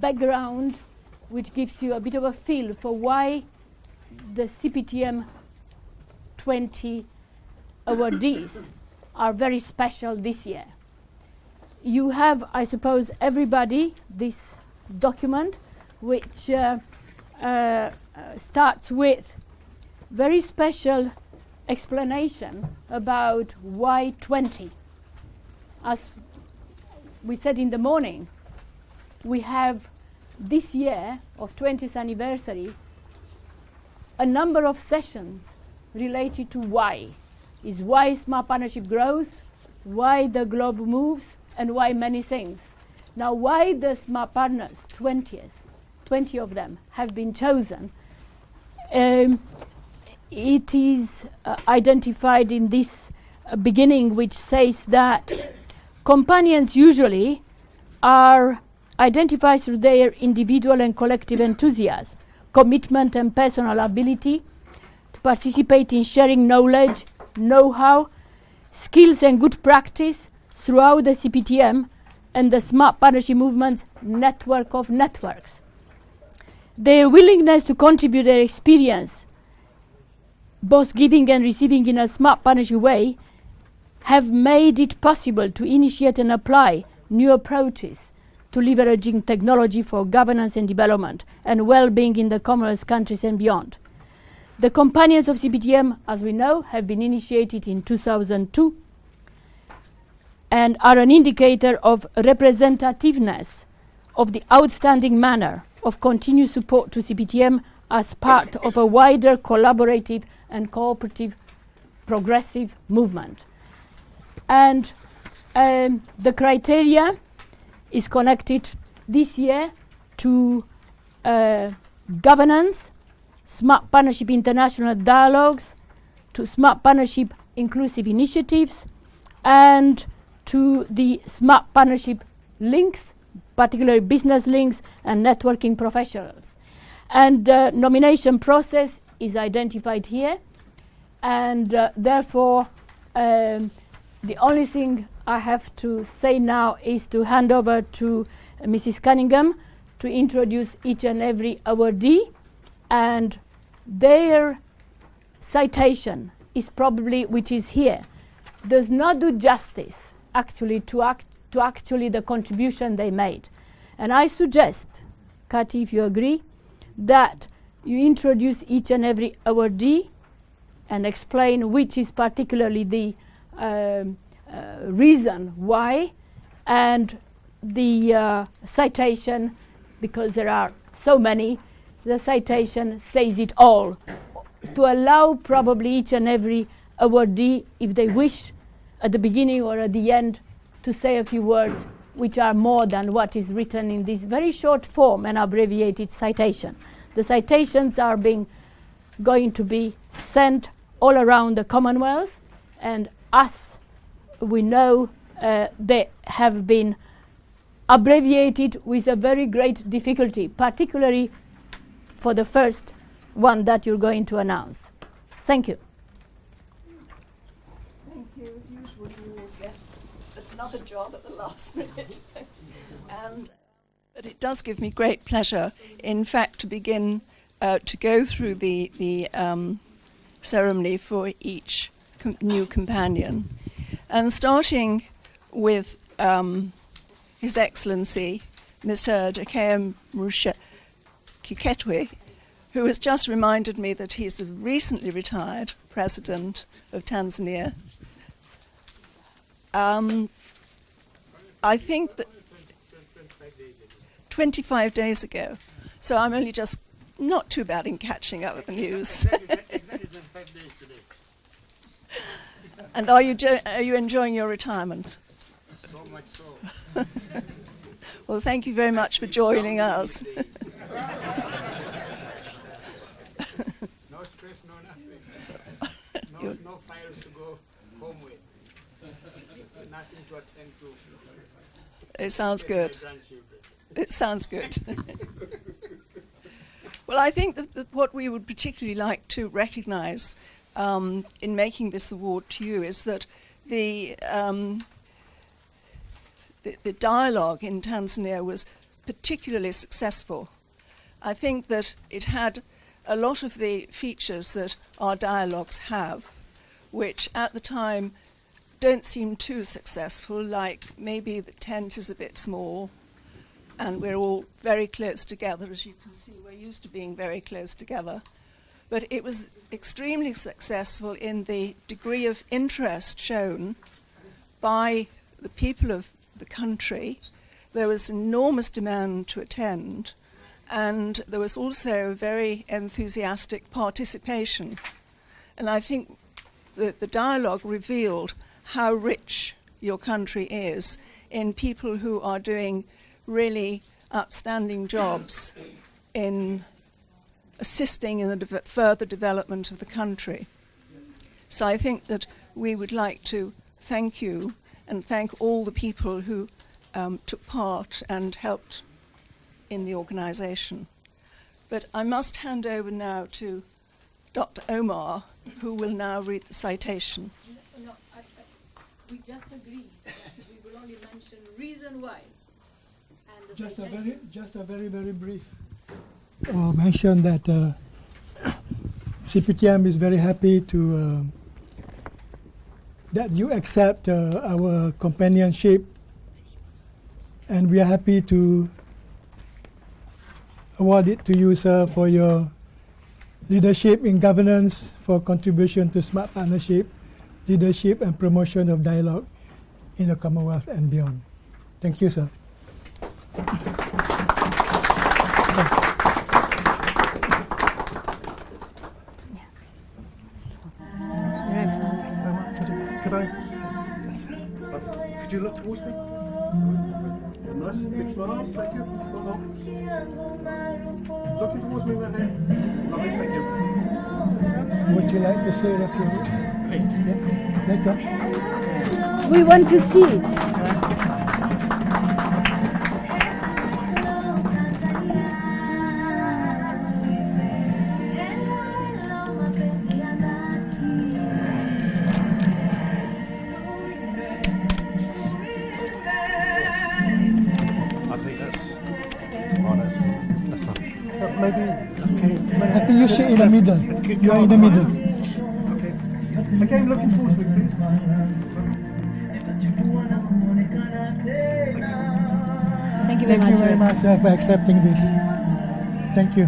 background which gives you a bit of a feel for why the CPTM 20 awardees are very special this year. You have, I suppose, everybody, this document, which starts with very special explanation about why 20. As we said in the morning, we have this year of 20th anniversary a number of sessions related to why. Is why smart partnership grows, why the globe moves, and why many things. Now, why the smart partners, 20 of them, have been chosen, it is identified in this beginning, which says that companions usually are identified through their individual and collective enthusiasm, commitment and personal ability to participate in sharing knowledge, know-how, skills and good practice throughout the CPTM and the smart partnership movement's network of networks. Their willingness to contribute their experience, both giving and receiving in a smart partnership way, have made it possible to initiate and apply new approaches to leveraging technology for governance and development and well-being in the Commonwealth countries and beyond. The companions of CPTM, as we know, have been initiated in 2002 and are an indicator of representativeness of the outstanding manner of continued support to CPTM as part of a wider collaborative and cooperative progressive movement. And the criteria is connected this year to governance, smart partnership international dialogues, to smart partnership inclusive initiatives, and to the smart partnership links, particularly business links and networking professionals. And nomination process is identified here, and therefore the only thing I have to say now is to hand over to Mrs. Cunningham to introduce each and every awardee, and their citation is probably, which is here, does not do justice actually to actually the contribution they made. And I suggest, Kati, if you agree, that you introduce each and every awardee and explain which is particularly the reason why, and the citation, because there are so many, the citation says it all, to allow probably each and every awardee, if they wish, at the beginning or at the end, to say a few words which are more than what is written in this very short form and abbreviated citation. The citations are going to be sent all around the Commonwealth, and as we know, they have been abbreviated with a very great difficulty, particularly for the first one that you're going to announce. Thank you. Thank you. As usual, you always get another job at the last minute. But it does give me great pleasure, in fact, to begin to go through the ceremony for each new companion. And starting with His Excellency, Mr. Jakaya Mrisho Kikwete, who has just reminded me that he's a recently retired president of Tanzania. I think that 25 days ago. So I'm only just not too bad in catching up with the news. Exactly 25 days today. And are you enjoying your retirement? So much so. Well, thank you very much for joining us. No stress, no nothing. No files to go home with. Nothing to attend to. It sounds good. My grandchildren. It sounds good. Well, I think that what we would particularly like to recognise in making this award to you is that the dialogue in Tanzania was particularly successful. I think that it had a lot of the features that our dialogues have, which at the time don't seem too successful, like maybe the tent is a bit small and we're all very close together. As you can see, we're used to being very close together. But it was extremely successful in the degree of interest shown by the people of the country. There was enormous demand to attend, and there was also very enthusiastic participation. And I think that the dialogue revealed how rich your country is in people who are doing really outstanding jobs in assisting in the further development of the country. So I think that we would like to thank you and thank all the people who took part and helped in the organisation. But I must hand over now to Dr. Omar, who will now read the citation. No, we just agreed that we will only mention reason-wise. And Just a very brief mention that CPTM is very happy to that you accept our companionship, and we are happy to award it to you, sir, for your leadership in governance, for contribution to smart partnership, leadership and promotion of dialogue in the Commonwealth and beyond. Thank you, sir. Could you look towards me? A nice big smile, thank you. Looking towards me right here. Lovely, thank you. Would you like to say a few words? Yes, later. we want to see it. Maybe, okay. I think you sit in the middle. You are in the middle. Okay. Again, looking towards me, please. Thank you very Thank much. you very much, sir, for accepting this. Thank you.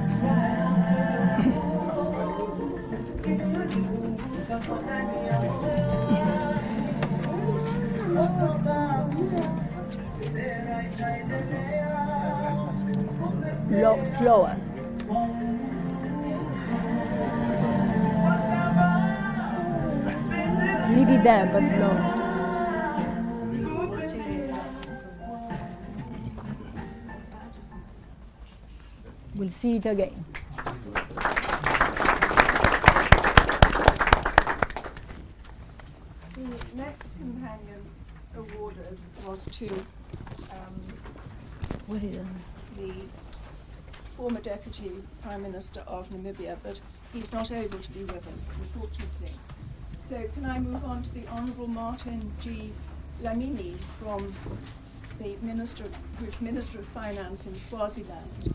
Slower. Leave it there, but low. We'll see it again. The next companion awarded was to What is it? the former Deputy Prime Minister of Namibia, but he's not able to be with us, unfortunately. So can I move on to the Honourable Martin G. Lamini from the Minister, who is Minister of Finance in Swaziland.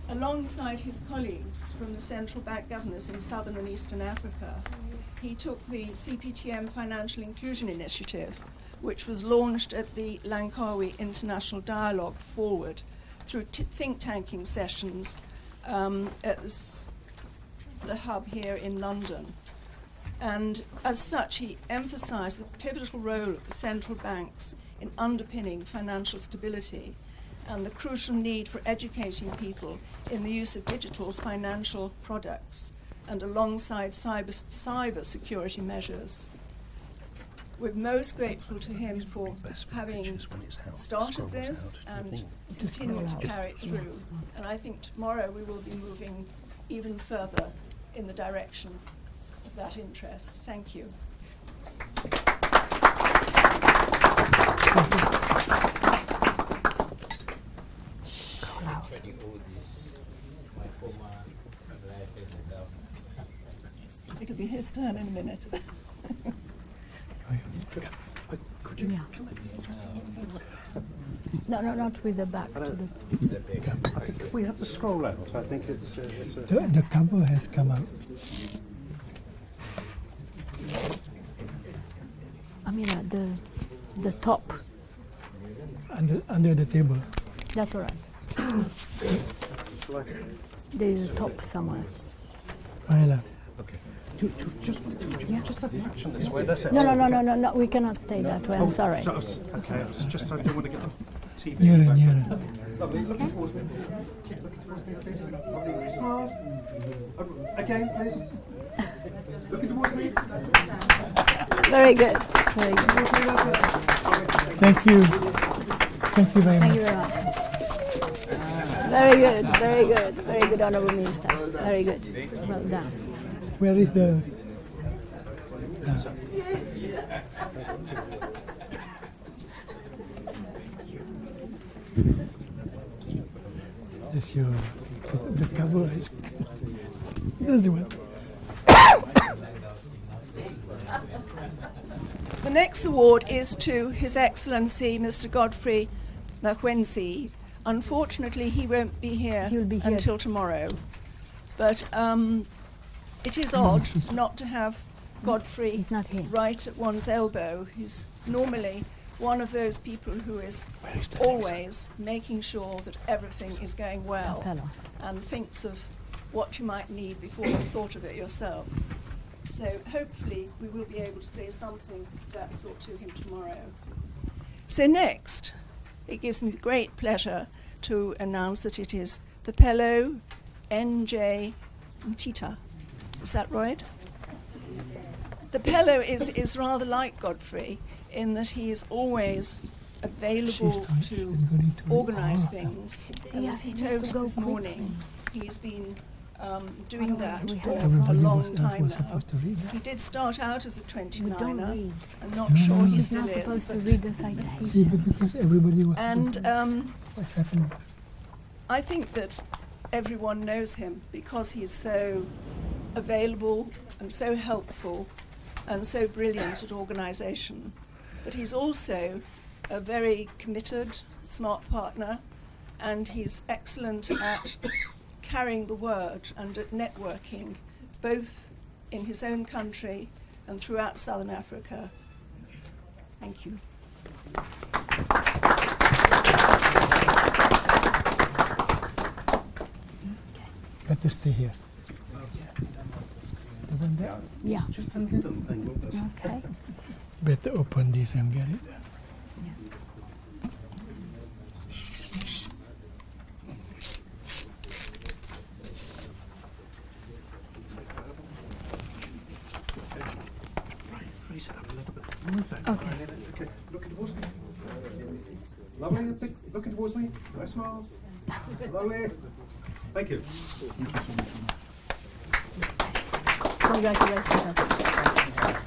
Alongside his colleagues from the Central Bank Governors in Southern and Eastern Africa, he took the CPTM Financial Inclusion Initiative, which was launched at the Langkawi International Dialogue Forward through think tanking sessions at the hub here in London. And as such, he emphasised the pivotal role of the central banks in underpinning financial stability and the crucial need for educating people in the use of digital financial products and alongside cyber security measures. We're most grateful to him for having started this and continuing to carry it through. And I think tomorrow we will be moving even further in the direction of that interest. Thank you. It'll be his turn in a minute. Could you? No, not with the back. I To don't- the, I think if we have the scroll out, I think it's a The cover has come out. I mean, the top. Under the table. That's all right. Shall I- There is a top somewhere. Right. Okay. Just a fraction this way. That's it. No. We cannot stay that way. I'm sorry. Okay. I don't want to get the TV. Nearer, back. nearer. Lovely. Looking towards me. Looking towards me, please. Lovely. Smile. Again, please. Looking towards me. Very good. Very good. Thank you. Thank you very Thank much. you very much. Very good. Very good. Very good, Honourable Minister. Very good. Well done. Where is the... It's your... The cover is... That's the one. The next award is to His Excellency Mr. Godfrey Makwenzi. Unfortunately, he won't be here, He'll be here. until tomorrow. But it is odd not to have Godfrey He's not here. right at one's elbow. He's normally one of those people who is always making sure that everything is going well Hello. and thinks of what you might need before you've thought of it yourself. So hopefully we will be able to say something of that sort to him tomorrow. So next, it gives me great pleasure to announce that it is the Pello N.J. Mtita. Is that right? The Pello is rather like Godfrey in that he is always available to organise things. And as he told us this morning, he's been doing that for a Everybody long time was now. supposed to read that. He did start out as a We don't 29er. read. I'm not sure he He's still not is. supposed to But read the See, citation. but because everybody was... and what's happening? I think that everyone knows him because he's so available and so helpful and so brilliant at organisation. But he's also a very committed, smart partner, and he's excellent at carrying the word and at networking, both in his own country and throughout Southern Africa. Thank you. Better stay here. The one there. Yeah. Just a little thing. Look, that's- Okay. Better open this and get it. Raise it up a little bit. Move back. Okay. Okay. Looking towards me. Lovely. Looking towards me. Nice smiles. Lovely. Thank you. Congratulations.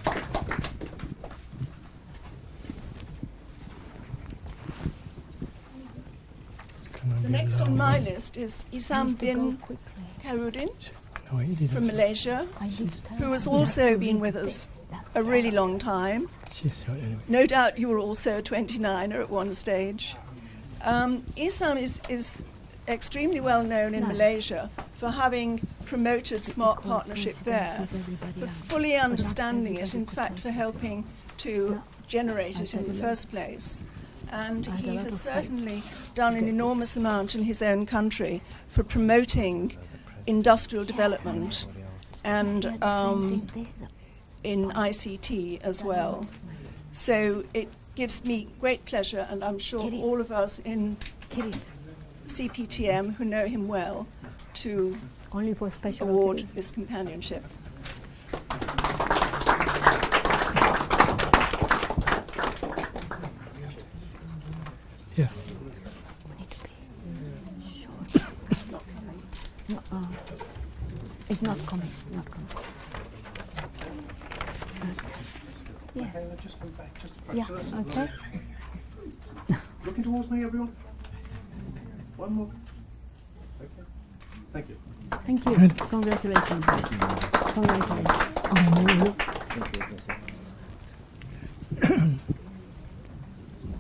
It's gonna The be next on long. my list is Isam Needs to go bin quickly. Karudin No, he didn't. from say. Malaysia, I did tell who has her. also been with us a really long time. She's short anyway. No doubt you were also a 29er at one stage. Isam is extremely well known in Malaysia for having promoted smart partnership there, for fully understanding it, in fact for helping to generate it in the first place. And he has certainly done an enormous amount in his own country for promoting industrial development and in ICT as well. So it gives me great pleasure, and I'm sure all of us in CPTM who know him well, to Only for special award occasions. this companionship. Yeah. Need to be short. No, it's not coming. Not coming. Yeah. Okay, let's just go back just a Yeah. fraction. That's Okay. lovely. Looking towards me, everyone. One more. Okay. Thank you. Thank you. Good. Congratulations. Congratulations.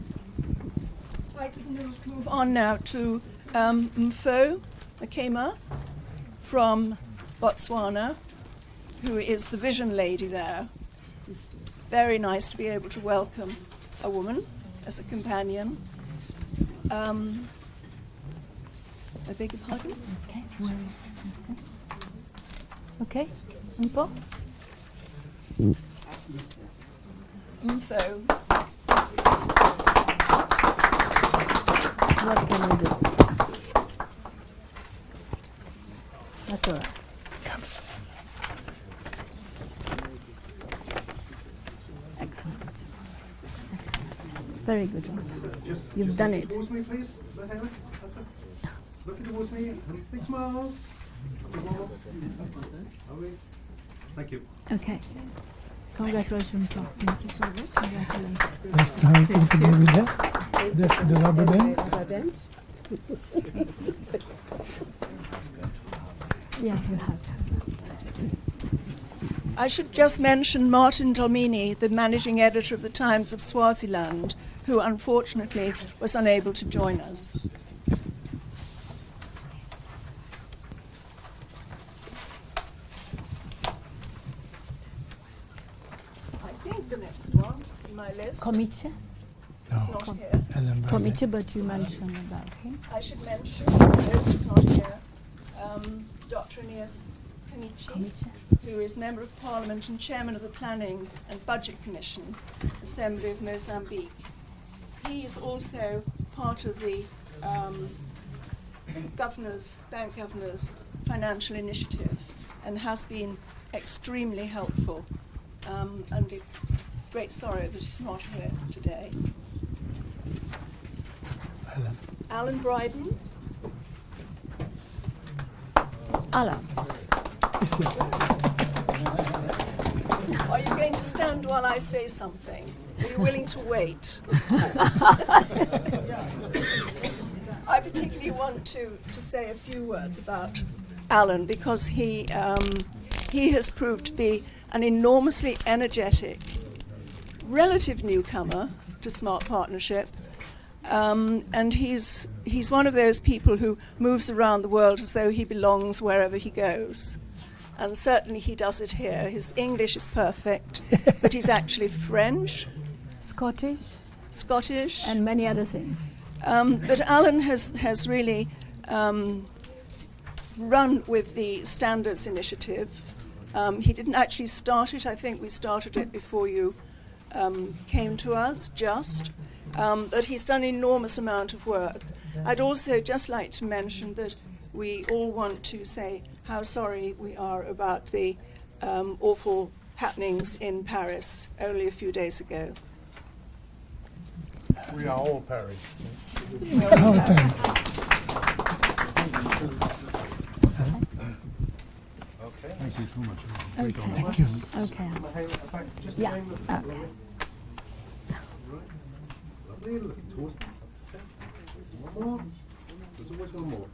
If I could Move on now to Mfo Makema from Botswana, who is the vision lady there. It's very nice to be able to welcome a woman as a companion. I beg your pardon? Okay. Okay. Mpo? Mfo. What can we do? That's all right. Excellent. Very good. You've done it. Towards me, please. Looking towards me. Big smile. Thank you. Okay. Congratulations. Thank you so much. Congratulations. That's the whole thing to do with that. That's the rubber band. Yeah, you have. I should just mention Martin Dolmini, the managing editor of the Times of Swaziland, who unfortunately was unable to join us. I think the next one in my list Komiche? is No, not here. Ellen Bradley. Komiche, but you mentioned about him. I should mention, no, it's not here, Dr. Aeneas Kamichi, Komiche. who is Member of Parliament and Chairman of the Planning and Budget Commission, Assembly of Mozambique. He is also part of the Bank Governors Financial Initiative and has been extremely helpful. And it's great sorrow that he's not here today. Ellen. Alan Bryden. Alan. Is it? Are you going to stand while I say something? Are you willing to wait? I particularly want to say a few words about Alan because he has proved to be an enormously energetic, relative newcomer to Smart Partnership. And he's one of those people who moves around the world as though he belongs wherever he goes. And certainly he does it here. His English is perfect, but he's actually French, Scottish, and many other things. But Alan has really run with the Standards Initiative. He didn't actually start it. I think we started it before you came to us, but he's done an enormous amount of work. I'd also just like to mention that we all want to say how sorry we are about the awful happenings in Paris only a few days ago. We are all Paris. Oh, thanks. Okay. Thank you so much. Okay. Thank you. Okay. Just Yeah. the name of Okay. Lovely. Looking towards me. One more. There's always one more.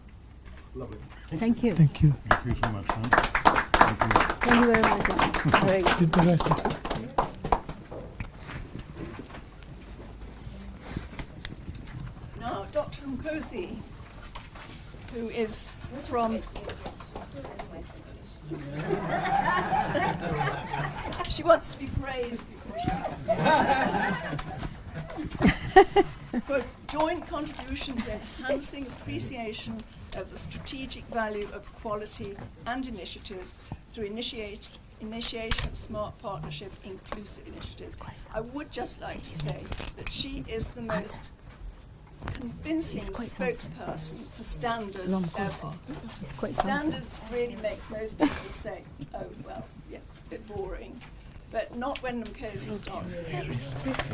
Lovely. Thank you. Thank you. Thank you so much. Thank you. Thank you very much. Very good. Did the rest of it. Now, Dr. Mkosi, who is from... She wants to be praised before she gets for a joint contribution to enhancing appreciation of the strategic value of quality and initiatives through initiation of Smart Partnership inclusive initiatives. I would just like to say that she is the most convincing spokesperson for standards ever. Standards really makes most people say, oh, well, yes, a bit boring. But not when Mkosi starts to speak.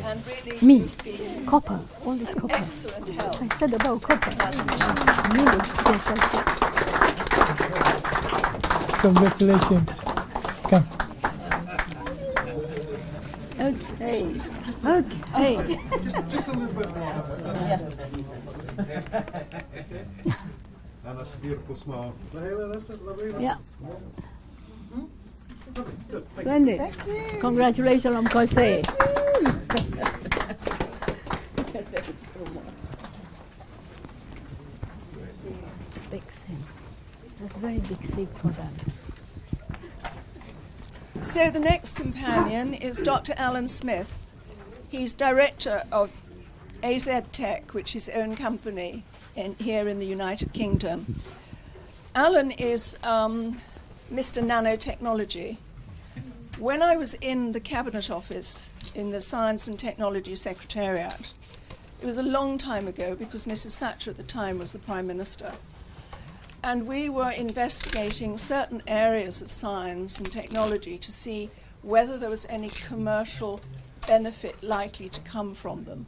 And really Me. you've been Copper. All this an copper. excellent help. I said about copper. That initiative. Really? Yes, Congratulations. Come. okay. Okay. Just a little bit more. And that's a beautiful smile. Lahela, that's it, lovely. Yeah. Lovely. Good. Thank you. Splendid. Congratulations, Mkosi. big thing. It's a very big thing for them. So the next companion is Dr. Alan Smith. He's director of AZ Tech, which is his own company here in the United Kingdom. Alan is Mr. Nanotechnology. When I was in the Cabinet Office in the Science and Technology Secretariat, it was a long time ago because Mrs. Thatcher at the time was the Prime Minister. And we were investigating certain areas of science and technology to see whether there was any commercial benefit likely to come from them.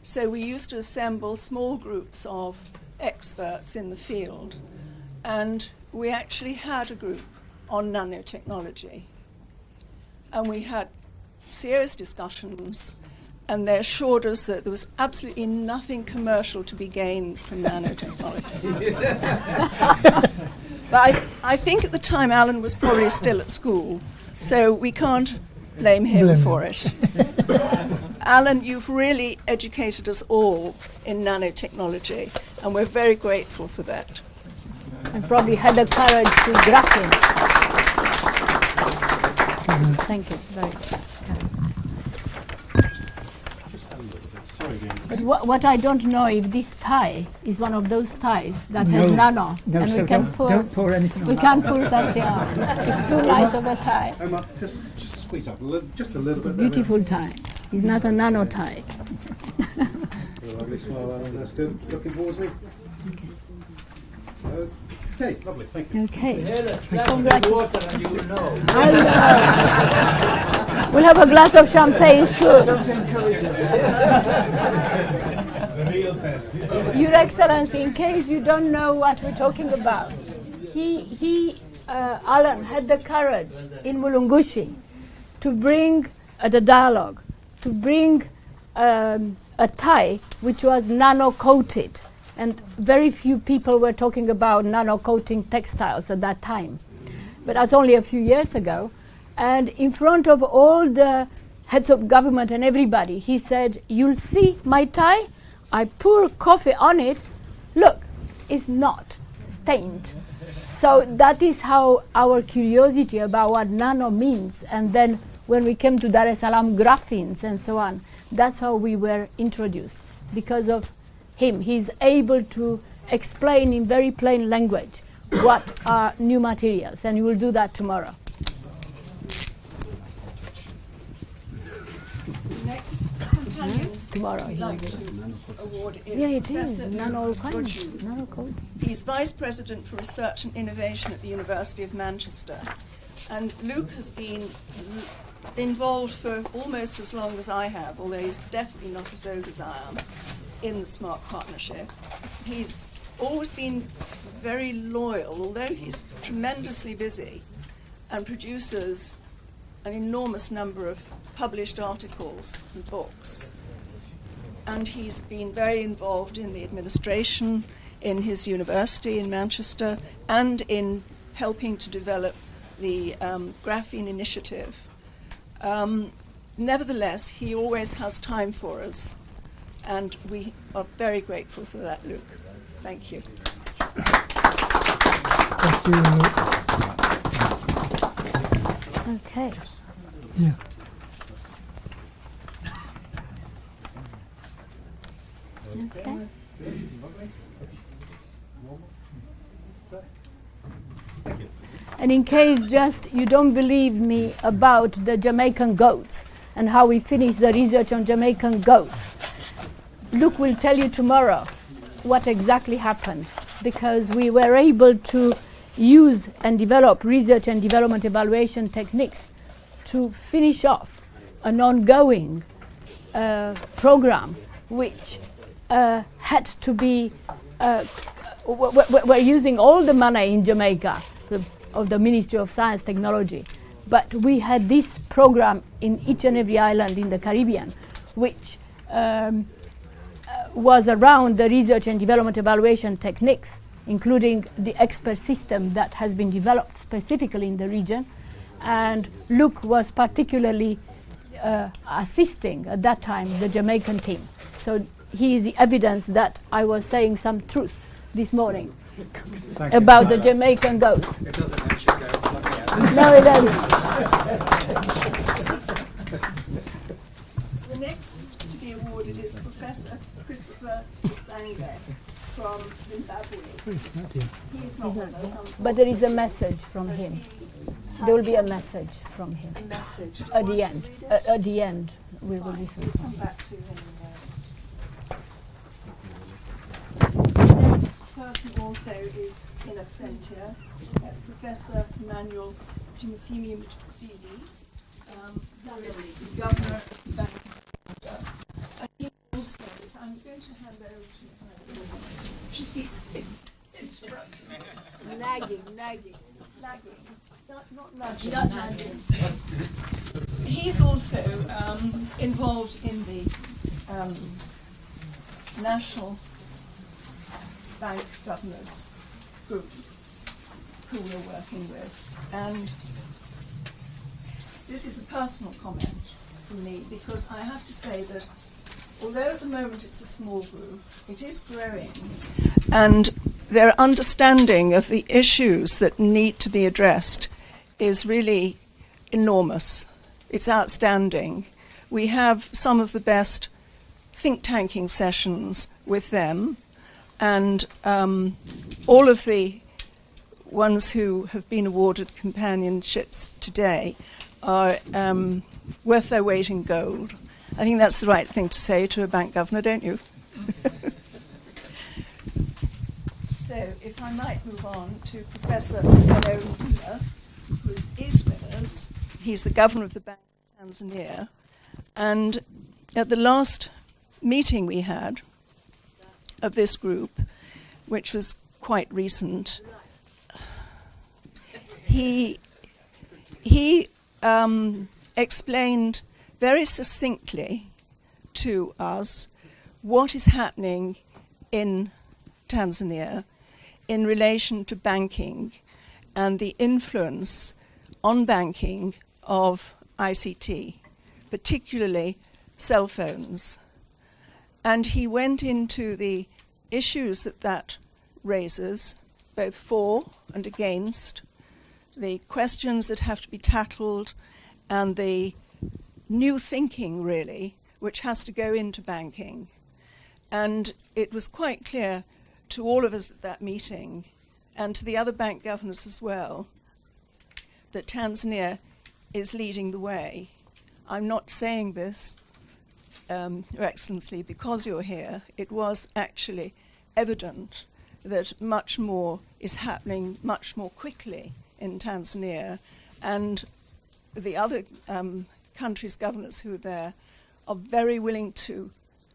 So we used to assemble small groups of experts in the field, and we actually had a group on nanotechnology. And we had serious discussions, and they assured us that there was absolutely nothing commercial to be gained from nanotechnology. But I think at the time Alan was probably still at school, so we can't blame him for it. Alan, you've really educated us all in nanotechnology, and we're very grateful for that. And probably had the courage to graphene. Thank you, very good. But what I don't know if this tie is one of those ties that has nano, No, and so we can don't pour anything on we that. can't pull something out. It's too nice of a tie. Emma, just squeeze up just a little bit. Beautiful tie. It's not a nano tie. Lovely smile, Alan. That's good. Looking towards me. Okay, lovely. Thank you. Okay. Congratulations. Water and you will know. We'll have a glass of champagne soon. Your Excellency, in case you don't know what we're talking about, Alan had the courage in Mulungushi to bring the dialogue, to bring a tie which was nano-coated. And very few people were talking about nano-coating textiles at that time. But that's only a few years ago. And in front of all the heads of government and everybody, he said, "You'll see my tie. I pour coffee on it. Look, it's not stained." So that is how our curiosity about what nano means. And then when we came to Dar es Salaam, graphenes and so on, that's how we were introduced. Because of him, he's able to explain in very plain language what are new materials, and he will do that tomorrow. Next companion Tomorrow. we'd like to award is Yeah, it Professor is. Luke Georgiou. Nano-coating. He's Vice President for Research and Innovation at the University of Manchester. And Luke has been involved for almost as long as I have, although he's definitely not as old as I am, in the Smart Partnership. He's always been very loyal, although he's tremendously busy and produces an enormous number of published articles and books. And he's been very involved in the administration in his university in Manchester and in helping to develop the graphene initiative. Nevertheless, he always has time for us, and we are very grateful for that, Luke. Thank you. Thank you, Luke. Okay. Yeah. Okay. And in case just you don't believe me about the Jamaican goats and how we finished the research on Jamaican goats, Luke will tell you tomorrow what exactly happened, because we were able to use and develop research and development evaluation techniques to finish off an ongoing program which had to be, we're using all the money in Jamaica of the Ministry of Science Technology, but we had this program in each and every island in the Caribbean, which was around the research and development evaluation techniques, including the expert system that has been developed specifically in the region. And Luke was particularly assisting at that time the Jamaican team. So he is the evidence that I was saying some truth this morning Thank you. about the Jamaican goats. It doesn't mention goats. Okay. No, it doesn't. The next to be awarded is Professor Christopher Zange from Zimbabwe. It's not here. He is not with us, But there is a message from him. There will be a message from him a message. at the end. At the end, we will listen. We'll come back to him in a moment. The next person also is in absentia. That's Professor Emmanuel Timusimi Mutufili, who is the Governor of the Bank of Uganda. And he also is, I'm going to hand over to her. She keeps interrupting me. Nagging. Lagging. Not nudging. Not nudging. He's also involved in the National Bank Governors Group, who we're working with. And this is a personal comment from me, because I have to say that although at the moment it's a small group, it is growing. And their understanding of the issues that need to be addressed is really enormous. It's outstanding. We have some of the best think tanking sessions with them, and all of the ones who have been awarded companionships today are worth their weight in gold. I think that's the right thing to say to a bank governor, don't you? So, if I might move on to Professor Hello Miller, who is with us. He's the governor of the Bank of Tanzania. And at the last meeting we had of this group, which was quite recent, he explained very succinctly to us what is happening in Tanzania in relation to banking and the influence on banking of ICT, particularly cell phones. And he went into the issues that raises, both for and against, the questions that have to be tackled, and the new thinking, really, which has to go into banking. And it was quite clear to all of us at that meeting, and to the other bank governors as well, that Tanzania is leading the way. I'm not saying this, Your Excellency, because you're here. It was actually evident that much more is happening much more quickly in Tanzania, and the other countries' governors who are there are very willing to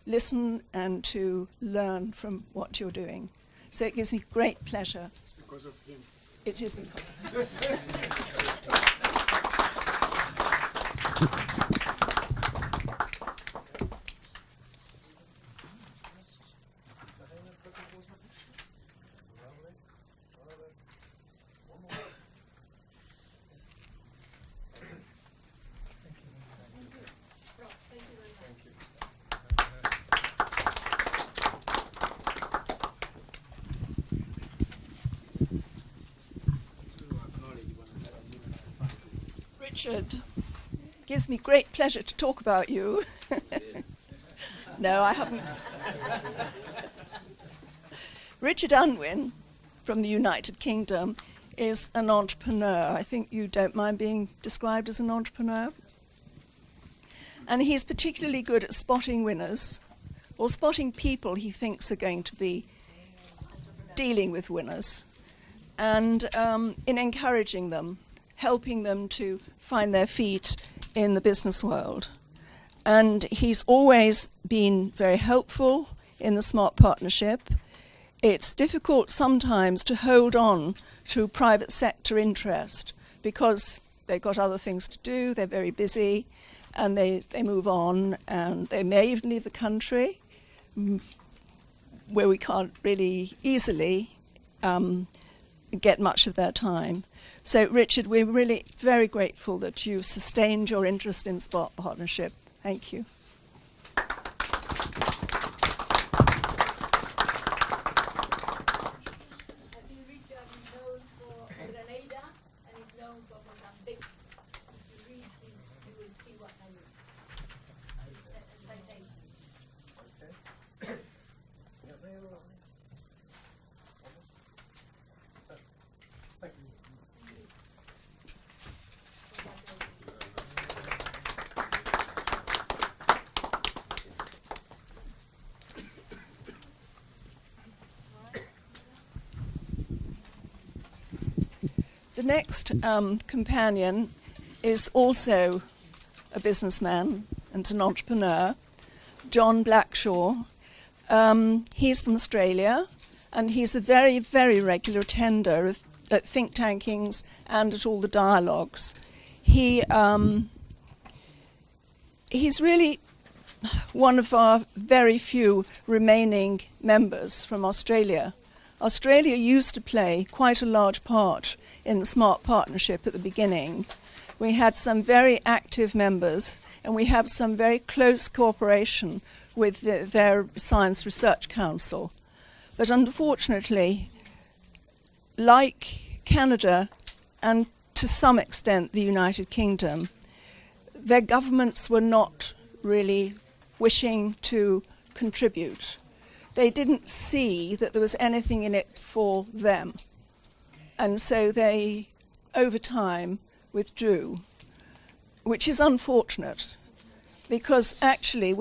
listen and to learn from what you're doing. So it gives me great pleasure. It's because of him. It is because of him. Richard, gives me great pleasure to talk about you. No, I haven't. Richard Unwin, from the United Kingdom, is an entrepreneur. I think you don't mind being described as an entrepreneur. And he's particularly good at spotting winners, or spotting people he thinks are going to be dealing with winners, and in encouraging them, helping them to find their feet in the business world. And he's always been very helpful in the Smart Partnership. It's difficult sometimes to hold on to private sector interest because they've got other things to do, they're very busy, and they move on, and they may even leave the country, where we can't really easily get much of their time. So, Richard, we're really very grateful that you've sustained your interest in Smart Partnership. Thank you. The next companion is also a businessman and an entrepreneur, John Blackshaw. He's from Australia, and he's a very, very regular attender at think tankings and at all the dialogues. He's really one of our very few remaining members from Australia. Australia used to play quite a large part in the Smart Partnership at the beginning. We had some very active members, and we have some very close cooperation with their Science Research Council. But unfortunately, like Canada and to some extent the United Kingdom, their governments were not really wishing to contribute. They didn't see that there was anything in it for them. And so they, over time, withdrew, which is unfortunate, because actually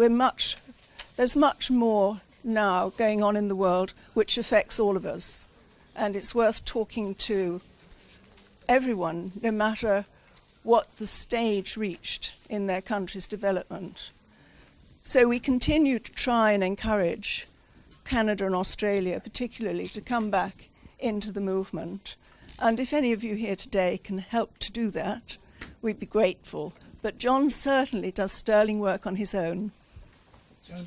there's much more now going on in the world which affects all of us. And it's worth talking to everyone, no matter what the stage reached in their country's development. So we continue to try and encourage Canada and Australia particularly to come back into the movement. And if any of you here today can help to do that, we'd be grateful. But John certainly does sterling work on his own. John.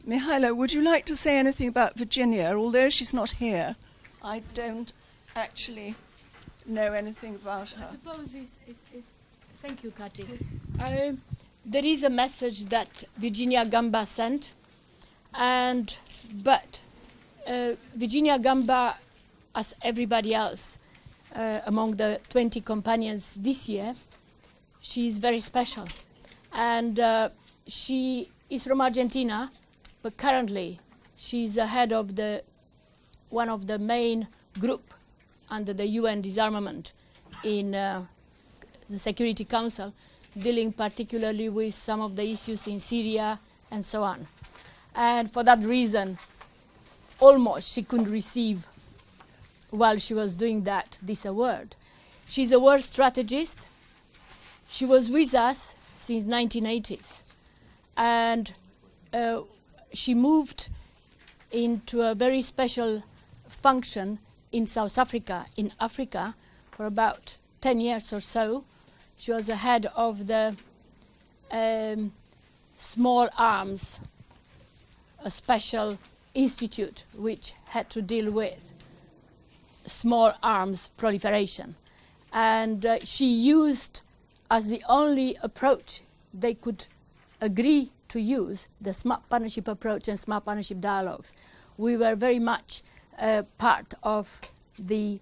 Mihaela, would you like to say anything about Virginia? Although she's not here, I don't actually know anything about her. I suppose thank you, Kati. There is a message that Virginia Gamba sent, but Virginia Gamba, as everybody else among the 20 companions this year, she is very special. And she is from Argentina, but currently she's the head of one of the main group under the UN disarmament in the Security Council, dealing particularly with some of the issues in Syria and so on. And for that reason, almost she couldn't receive, while she was doing that, this award. She's a war strategist. She was with us since 1980s. And she moved into a very special function in South Africa, in Africa, for about 10 years or so. She was the head of the small arms, a special institute which had to deal with small arms proliferation. And she used as the only approach they could agree to use the Smart Partnership approach and Smart Partnership dialogues. We were very much part of the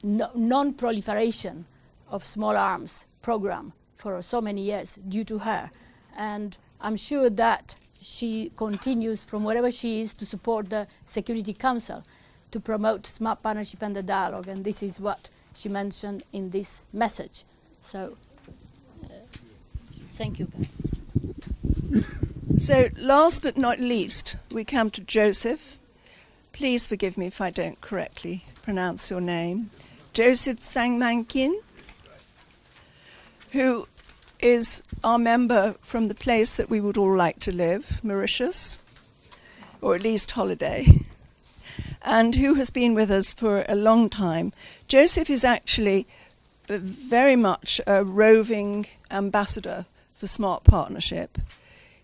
non-proliferation of small arms program for so many years due to her. And I'm sure that she continues from wherever she is to support the Security Council to promote Smart Partnership and the dialogue. And this is what she mentioned in this message. So, thank you, guys. So last but not least, we come to Joseph. Please forgive me if I don't correctly pronounce your name. Joseph Sangmankin, who is our member from the place that we would all like to live, Mauritius, or at least holiday, and who has been with us for a long time. Joseph is actually very much a roving ambassador for Smart Partnership.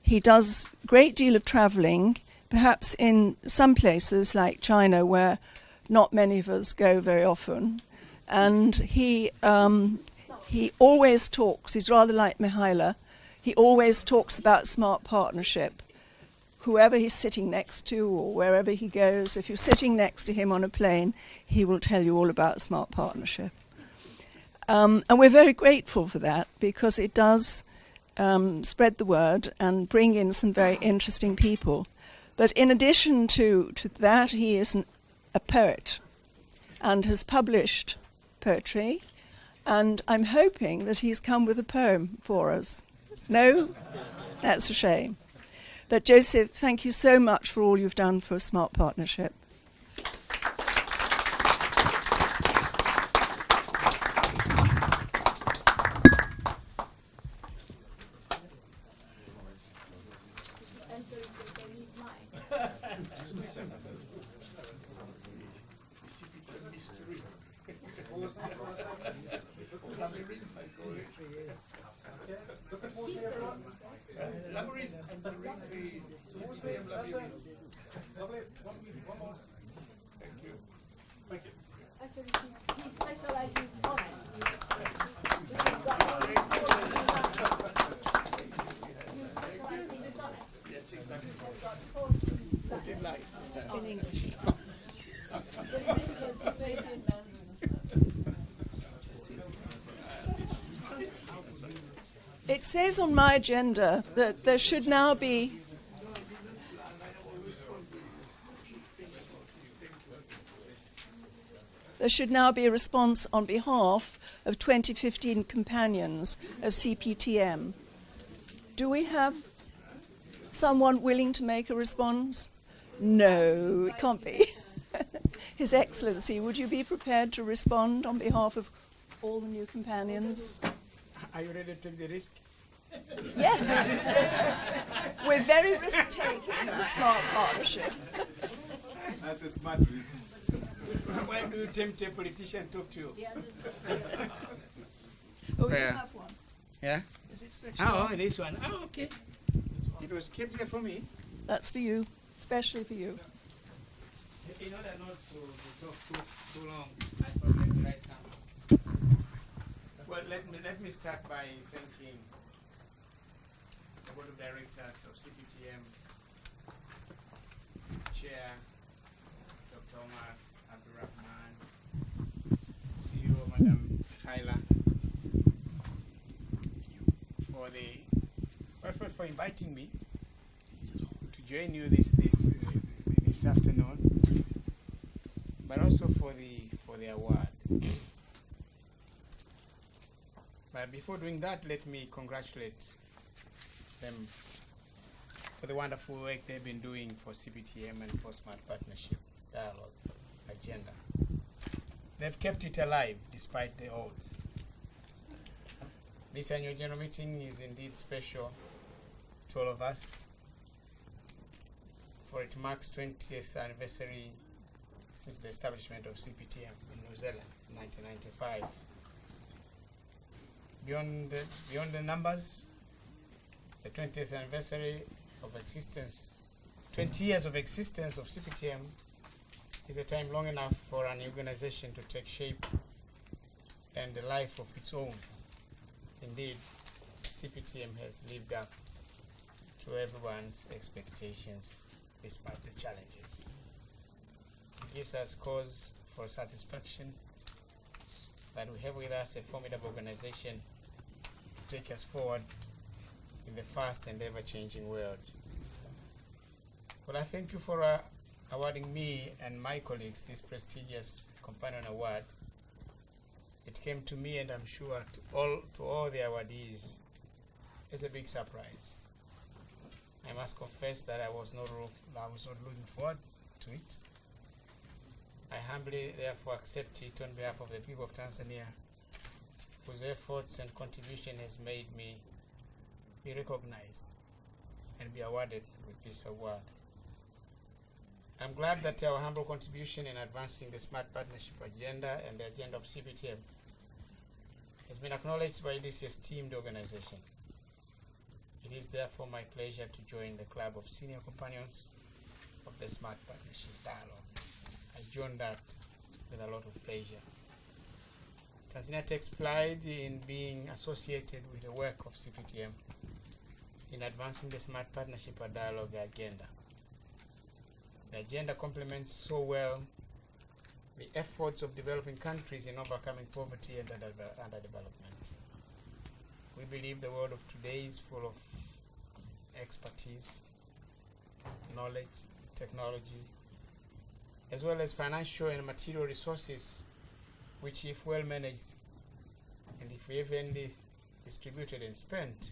He does a great deal of travelling, perhaps in some places like China where not many of us go very often. And he always talks, he's rather like Mihaela, he always talks about Smart Partnership whoever he's sitting next to or wherever he goes, if you're sitting next to him on a plane, he will tell you all about Smart Partnership. And we're very grateful for that because it does spread the word and bring in some very interesting people. But in addition to that, he is a poet and has published poetry. And I'm hoping that he's come with a poem for us. No? That's a shame. But Joseph, thank you so much for all you've done for Smart Partnership. Actually, he specializes in sonnet. Yes, exactly. In English. It says on my agenda that there should now be a response on behalf of 2015 companions of CPTM. Do we have someone willing to make a response? No, it can't be. His Excellency, would you be prepared to respond on behalf of all the new companions? Are you ready to take the risk? Yes. We're very risk-taking in the Smart Partnership. That's a smart reason. Why do you tempt a politician to talk to you? Oh, you Fair. have one. Yeah? Is it switched Oh, on? this one. Oh, okay. It was kept here for me. That's for you, especially for you. In order not to talk too long, I thought let me write some. Well, let me start by thanking the Board of Directors of CPTM, its Chair, Dr. Omar Abdurrahman, CEO Madam Khaila, for inviting me to join you this afternoon, but also for the award. But before doing that, let me congratulate them for the wonderful work they've been doing for CPTM and for Smart Partnership Dialogue Agenda. They've kept it alive despite the odds. This annual general meeting is indeed special to all of us, for it marks 20th anniversary since the establishment of CPTM in New Zealand in 1995. Beyond the numbers, the 20th anniversary of existence, 20 years of existence of CPTM is a time long enough for an organization to take shape and a life of its own. Indeed, CPTM has lived up to everyone's expectations despite the challenges. It gives us cause for satisfaction that we have with us a formidable organization to take us forward in the fast and ever-changing world. Well, I thank you for awarding me and my colleagues this prestigious Companion Award. It came to me, and I'm sure to all the awardees, as a big surprise. I must confess that I was not looking forward to it. I humbly therefore accept it on behalf of the people of Tanzania, whose efforts and contribution has made me be recognized and be awarded with this award. I'm glad that our humble contribution in advancing the Smart Partnership agenda and the agenda of CPTM has been acknowledged by this esteemed organization. It is therefore my pleasure to join the club of senior companions of the Smart Partnership Dialogue. I join that with a lot of pleasure. Tanzania takes pride in being associated with the work of CPTM. in advancing the Smart Partnership and Dialogue agenda. The agenda complements so well the efforts of developing countries in overcoming poverty and underdevelopment. We believe the world of today is full of expertise, knowledge, technology, as well as financial and material resources, which, if well managed and if evenly distributed and spent,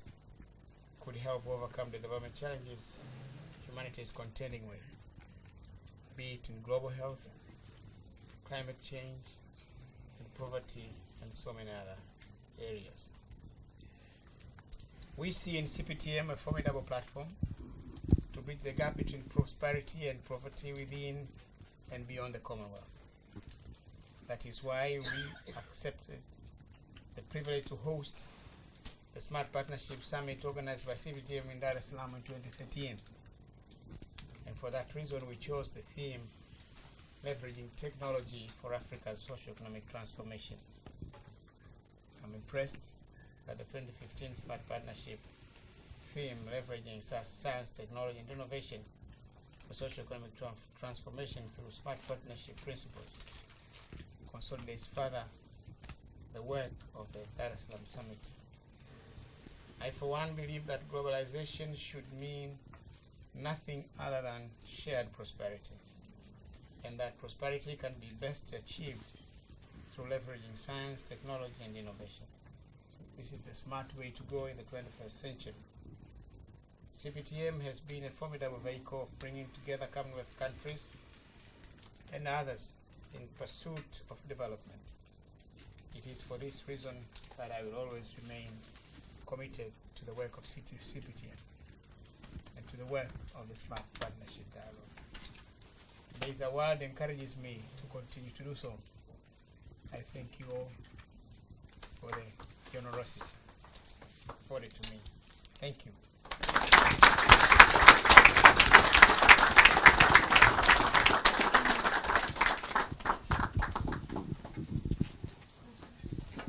could help overcome the development challenges humanity is contending with, be it in global health, climate change, and poverty, and so many other areas. We see in CPTM a formidable platform to bridge the gap between prosperity and poverty within and beyond the Commonwealth. That is why we accepted the privilege to host the Smart Partnership Summit organized by CPTM in Dar es Salaam in 2013. And for that reason, we chose the theme, Leveraging Technology for Africa's Socio-Economic Transformation. I'm impressed that the 2015 Smart Partnership theme, Leveraging Science, Technology, and Innovation for Socio-Economic Transformation through Smart Partnership Principles, consolidates further the work of the Dar es Salaam Summit. I, for one, believe that globalization should mean nothing other than shared prosperity, and that prosperity can be best achieved through leveraging science, technology, and innovation. This is the smart way to go in the 21st century. CPTM has been a formidable vehicle of bringing together Commonwealth countries and others in pursuit of development. It is for this reason that I will always remain committed to the work of CPTM and to the work of the Smart Partnership Dialogue. Today's award encourages me to continue to do so. I thank you all for the generosity afforded to me. Thank you.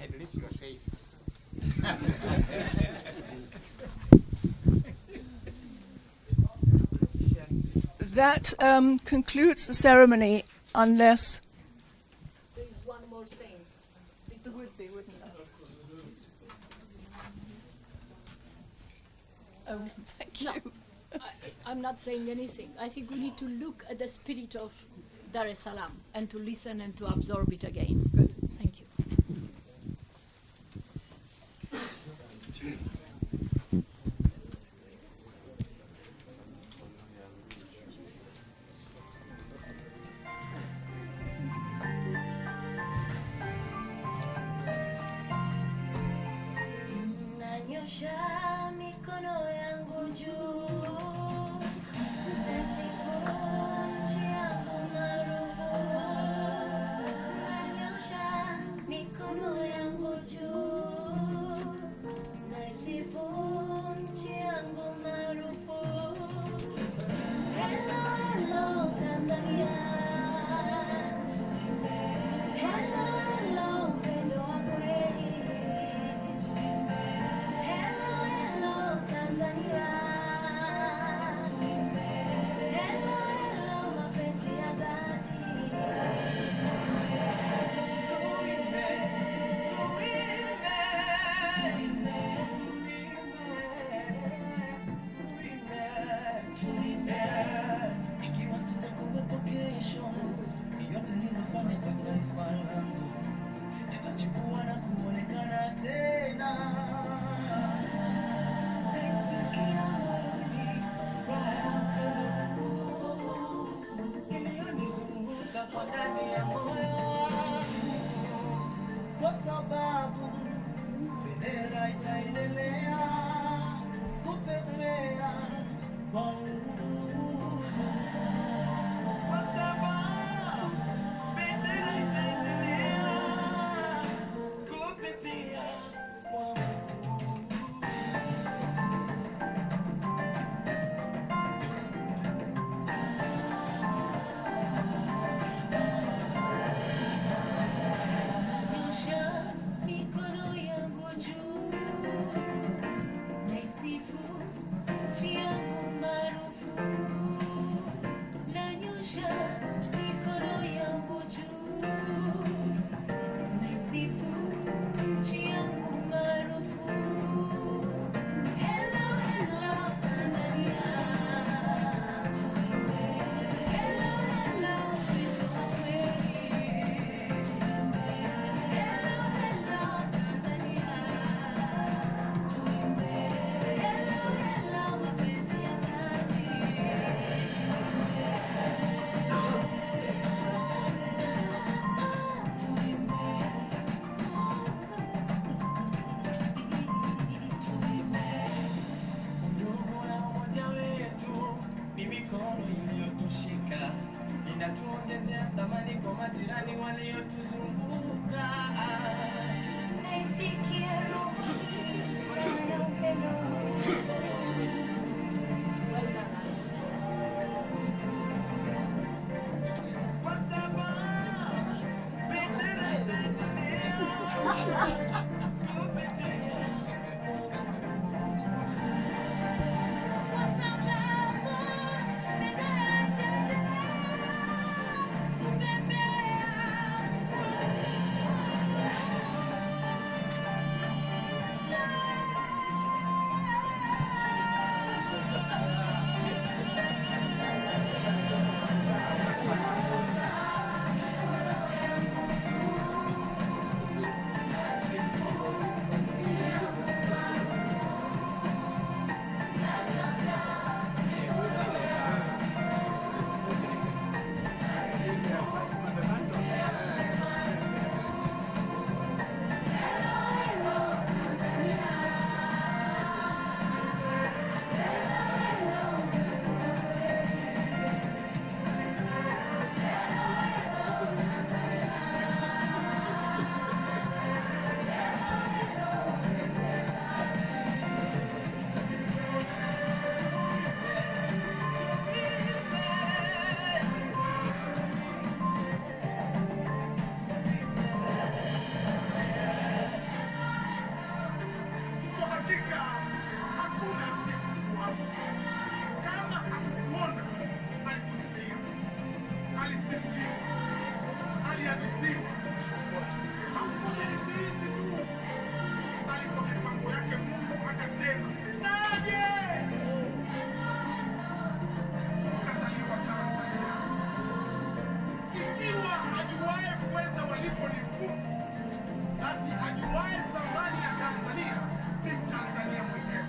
At least you're safe. That concludes the ceremony, unless There is one more thing. there would be, wouldn't there? Oh, thank No. you. I'm not saying anything. I think we need to look at the spirit of Dar es Salaam and to listen and to absorb it again. Good. Thank you. Nanyosha mikono yangu juu, nasifu nchi yangu maarufu. Nanyosha mikono yangu juu, nasifu nchi yangu maarufu. Hello, hello, Tanzania. Hello, hello, upendo wa kweli. Hello, hello, Tanzania. Hello, hello, mapenzi ya dhati. Tuimbe, tuimbe, ikiwa sitakuwepo kesho, yote ninafanya kwa taifa langu, nitachukua na kuonekana tena. Iliyonizunguka kwa ndani ya moyo wangu, kwa sababu bendera itaendelea kupepea kwa uhuru. Kwa sababu bendera itaendelea kupepea kwa uhuru. Nanyosha inatuongezea thamani kwa majirani waliotuzunguka. Naisikia roho ya upendo. Kwa sababu bendera itaendelea kupepea. Kwa hakika hakuna asiyekujua. Kama hakukuona, alikusikia, alisimuliwa, alihadithiwa. Hakufanya hivi tu, bali kwa mipango yake Mungu akasema, naje! Ukazaliwa Tanzania. Ikiwa ajuaye kuweza walipo ni Mungu, basi ajuaye thamani ya Tanzania ni Mtanzania mwenyewe.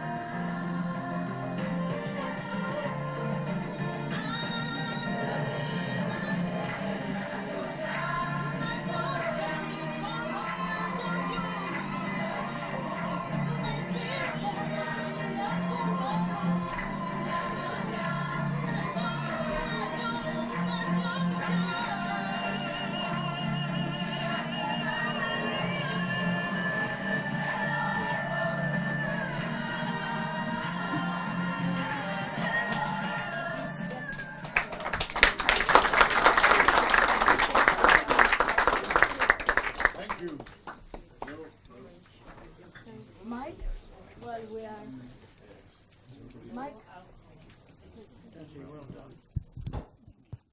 Mike, while we are Mike.